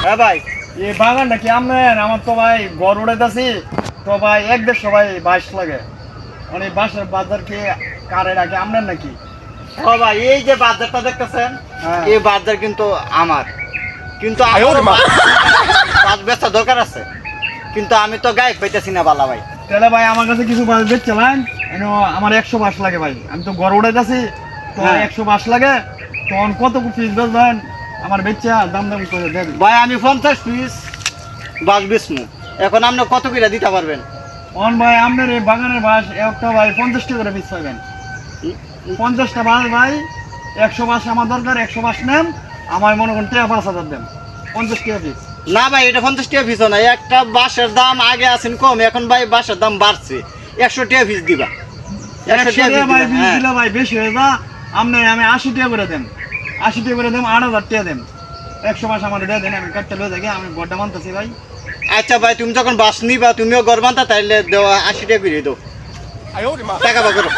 হ্যাঁ ভাই, এই বাগানটা কি আপনার? আমার তো ভাই গড় উড়াইতেছি তো ভাই 1-1.5 ভাই বাঁশ লাগে। মানে বাঁশের বাজার কি কারে রাখে আপনার নাকি? ও ভাই, এই যে বাজারটা দেখতেছেন, হ্যাঁ। এই বাজার কিন্তু আমার, কিন্তু বাস বেচা দরকার আছে, কিন্তু আমি তো গায়ে পাইতেছি না বালা ভাই। তাহলে ভাই আমার কাছে কিছু বাঁশ বেচছিলেন, আমার 100 বাঁশ লাগে ভাই। আমি তো গড় উড়াইতেছি তো হ্যাঁ। 100 বাঁশ লাগে। তখন কত পিস বেচবেন আমার বেচা দাম দাম করে দেন। ভাই আমি 50 পিস বাস বেচমু, এখন আপনি কত করে দিতে পারবেন? অন ভাই আপনার এই বাগানের বাঁশ একটা ভাই 50 টাকা করে পিস পাইবেন। 50টা বাঁশ ভাই, 100 বাঁশ আমার দরকার। 100 বাঁশ নেন, আমার মনে করেন 5,000 দেন, 50 টাকা পিস। না ভাই, এটা 50 টাকা পিস না, একটা বাঁশের দাম আগে আছেন কম, এখন ভাই বাঁশের দাম বাড়ছে, 100 টাকা পিস দিবা। 100 100 টাকা টাকা ভাই পিস পিস দিবা, দিলে ভাই বেশি হয়ে যা। আপনি আমি 80 টাকা করে দেন, 80 টাকা করে দেন, 8,000 টাকা দেন। 100 বাঁশ আমার দিয়ে দেন, আমি কাটতে লয়ে থাকি, আমি বড্ডা মানতেছি ভাই। আচ্ছা ভাই, তুমি যখন বাস নিবা তুমিও গড় বান্ধা, তাইলে দেওয়া 80 টাকা করে দাও, টাকা বা করো।